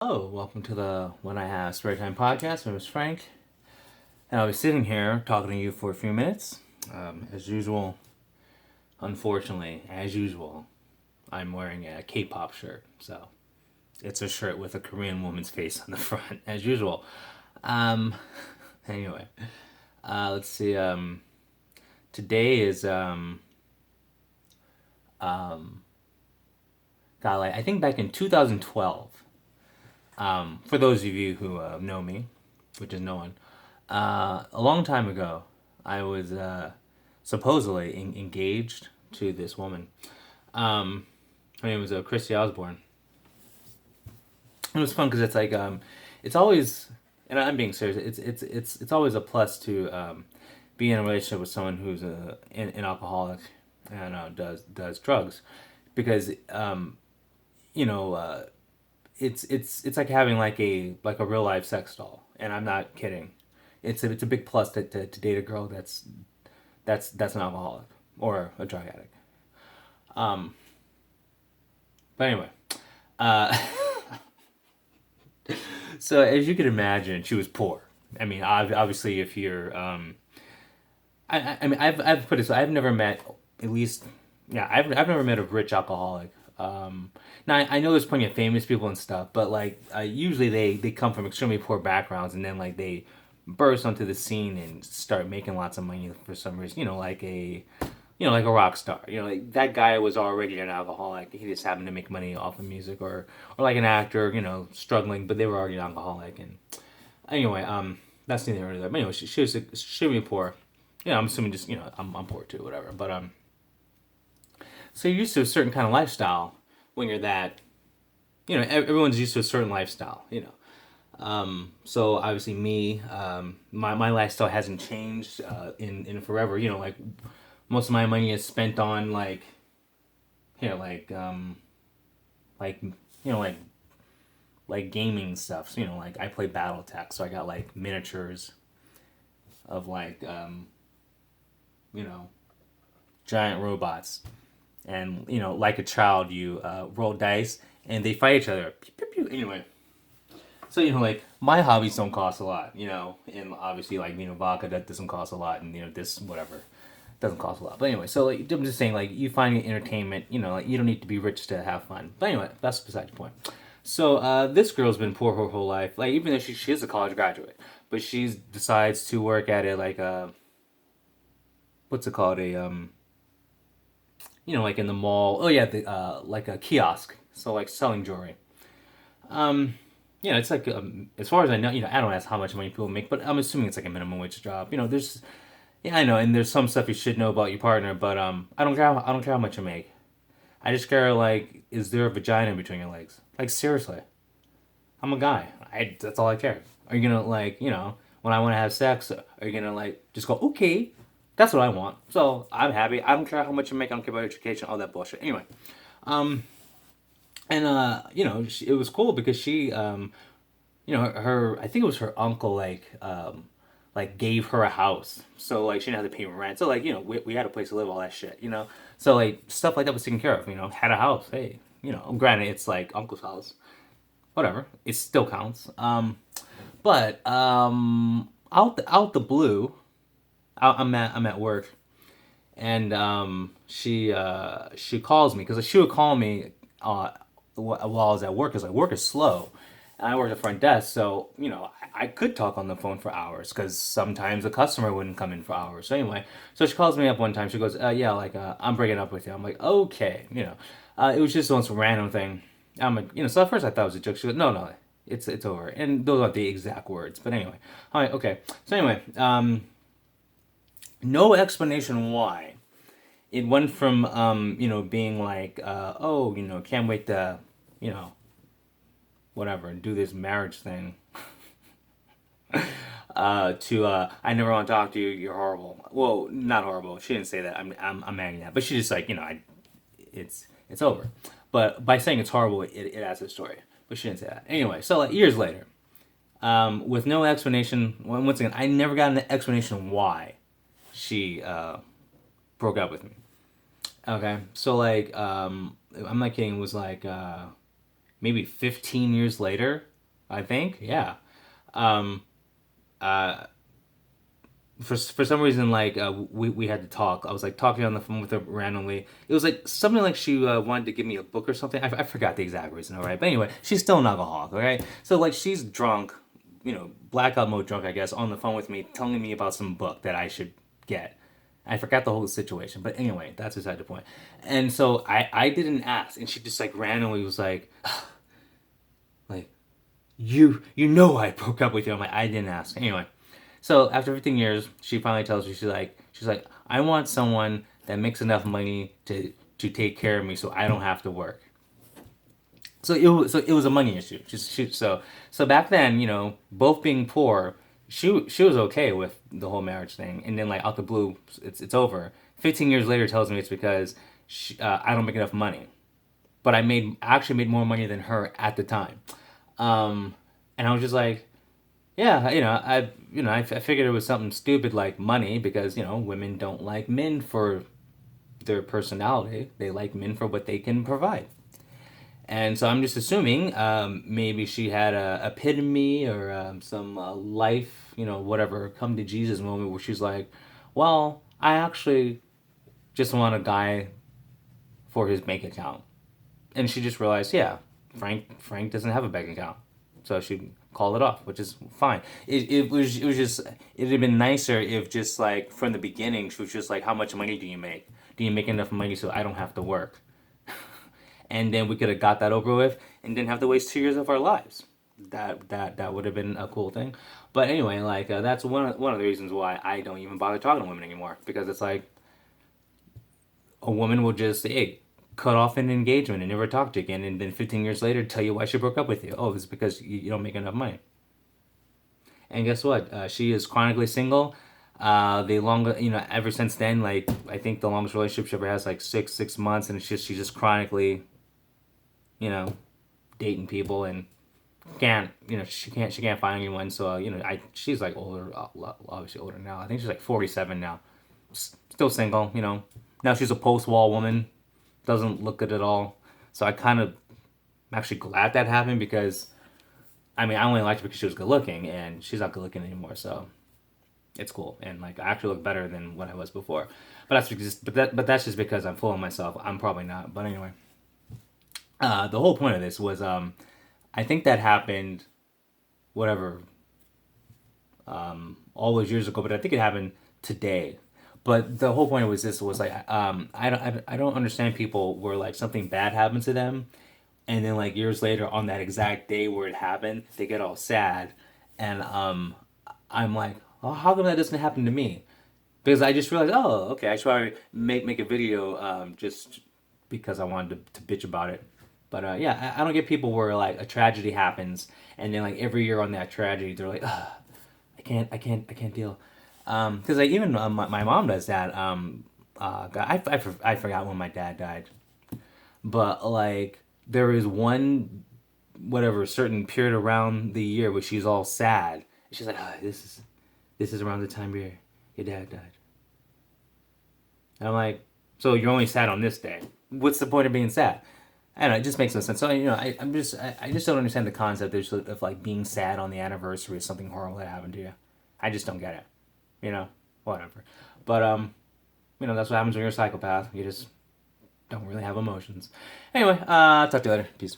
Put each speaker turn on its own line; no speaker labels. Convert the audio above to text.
Oh, welcome to the When I Have Spare Time podcast. My name is Frank, and I'll be sitting here talking to you for a few minutes. As usual, unfortunately, as usual, I'm wearing a K-pop shirt, so it's a shirt with a Korean woman's face on the front, as usual. Um, anyway, let's see. Today is God, like I think back in 2012. For those of you who know me, which is no one, a long time ago, I was supposedly engaged to this woman. Her name was Christy Osborne. It was fun because it's like it's always, and I'm being serious. It's always a plus to be in a relationship with someone who's an alcoholic and does drugs, because you know it's like having like a real life sex doll, and I'm not kidding. It's a big plus to date a girl that's an alcoholic or a drug addict. But anyway, uh, so as you can imagine, she was poor. I mean, obviously, if you're, I mean, I've put it so I've never met at least, yeah, I've never met a rich alcoholic. Now I know there's plenty of famous people and stuff, but like usually they come from extremely poor backgrounds, and then like they burst onto the scene and start making lots of money for some reason. Like a rock star. Like that guy was already an alcoholic. He just happened to make money off of music, or like an actor, struggling, but they were already an alcoholic. And anyway, that's neither here nor there. But anyway, she was extremely poor. I'm assuming just I'm poor too, whatever. But so you're used to a certain kind of lifestyle when you're that. Everyone's used to a certain lifestyle. So obviously me, my lifestyle hasn't changed in forever. Like most of my money is spent on like, like like gaming stuff. So, like I play BattleTech, so I got like miniatures of like you know giant robots, and like a child, you roll dice and they fight each other. Pew, pew, pew. Anyway, so like my hobbies don't cost a lot, and obviously like vodka that doesn't cost a lot, and this whatever doesn't cost a lot. But anyway, so like I'm just saying, like you find entertainment, like you don't need to be rich to have fun. But anyway, that's beside the point. So this girl's been poor her whole life. Like even though she is a college graduate, but she decides to work at it like a what's it called, a like in the mall. Oh yeah, the like a kiosk. So like selling jewelry. It's like as far as I know, I don't ask how much money people make, but I'm assuming it's like a minimum wage job. There's Yeah, I know, and there's some stuff you should know about your partner, but I don't care how much you make. I just care like, is there a vagina between your legs? Like seriously, I'm a guy. That's all I care. Are you gonna like, when I want to have sex, are you gonna like just go okay? That's what I want. So I'm happy. I don't care how much you make. I don't care about education, all that bullshit. Anyway, and it was cool because she her I think it was her uncle like gave her a house, so like she didn't have to pay rent, so like we had a place to live, all that shit, so like stuff like that was taken care of, had a house. Hey, granted it's like uncle's house, whatever, it still counts. But out the blue, I'm at work, and she calls me because she would call me while I was at work, because like work is slow, and I work at the front desk, so I could talk on the phone for hours because sometimes a customer wouldn't come in for hours. So anyway, so she calls me up one time. She goes, "Yeah, like I'm breaking up with you." I'm like, "Okay," it was just some random thing. I'm like, so at first I thought it was a joke. She goes, "No, no, it's over," and those aren't the exact words, but anyway, I'm like, okay. So anyway, no explanation why it went from being like oh, can't wait to you know whatever do this marriage thing, to I never want to talk to you, you're horrible. Well, not horrible, she didn't say that. I'm adding that, but she just like, it's over. But by saying it's horrible, it adds to the story, but she didn't say that. Anyway, so like years later, with no explanation, once again I never got an explanation why she broke up with me. Okay, so like I'm not kidding. It was like maybe 15 years later. I think. Yeah. Um, uh, for some reason, like we had to talk. I was like talking on the phone with her randomly. It was like something like she wanted to give me a book or something. I forgot the exact reason. All right, but anyway, she's still an alcoholic. All right, so like she's drunk, blackout mode drunk, I guess, on the phone with me, telling me about some book that I should get. I forgot the whole situation, but anyway, that's beside the point. And so I didn't ask, and she just like randomly was like you know I broke up with you. I'm like I didn't ask anyway. So after 15 years, she finally tells me she's like I want someone that makes enough money to take care of me so I don't have to work. So it was a money issue. So back then, both being poor, she was okay with the whole marriage thing, and then like out the blue, it's over. 15 years later, tells me it's because I don't make enough money, but I actually made more money than her at the time. Um, and I was just like, yeah, I figured it was something stupid like money because women don't like men for their personality; they like men for what they can provide. And so I'm just assuming maybe she had a epitome or some life, whatever, come to Jesus moment where she's like, well, I actually just want a guy for his bank account. And she just realized, yeah, Frank doesn't have a bank account. So she called it off, which is fine. It was just it'd have been nicer if just like from the beginning she was just like, how much money do you make? Do you make enough money so I don't have to work? And then we could have got that over with and didn't have to waste 2 years of our lives. That would have been a cool thing. But anyway, like that's one of the reasons why I don't even bother talking to women anymore because it's like a woman will just say, hey, cut off an engagement and never talk to you again, and then 15 years later tell you why she broke up with you. Oh, it's because you don't make enough money. And guess what? She is chronically single. The longer, ever since then, like I think the longest relationship she ever has like six months, and she's just chronically you know, dating people and she can't find anyone. So she's like older, obviously older now. I think she's like 47 now, still single. Now she's a post wall woman, doesn't look good at all. So I kind of am actually glad that happened because I only liked her because she was good looking and she's not good looking anymore. So it's cool and like I actually look better than what I was before. But that's just because I'm full of myself. I'm probably not. But anyway. The whole point of this was I think that happened whatever all those years ago, but I think it happened today. But the whole point was this was like I don't understand people where like something bad happens to them, and then like years later on that exact day where it happened, they get all sad, and I'm like, oh, how come that doesn't happen to me? Because I just realized, oh, okay, I should probably make a video just because I wanted to bitch about it. But yeah, I don't get people where like a tragedy happens and then like every year on that tragedy they're like, ugh, I can't deal. Because like even my mom does that. God, I forgot when my dad died, but like there is one whatever certain period around the year where she's all sad. She's like, this is around the time your dad died. And I'm like, so you're only sad on this day. What's the point of being sad? I don't know. It just makes no sense. So I just don't understand the concept of like being sad on the anniversary of something horrible that happened to you. I just don't get it. Whatever. But that's what happens when you're a psychopath. You just don't really have emotions. Anyway, talk to you later. Peace.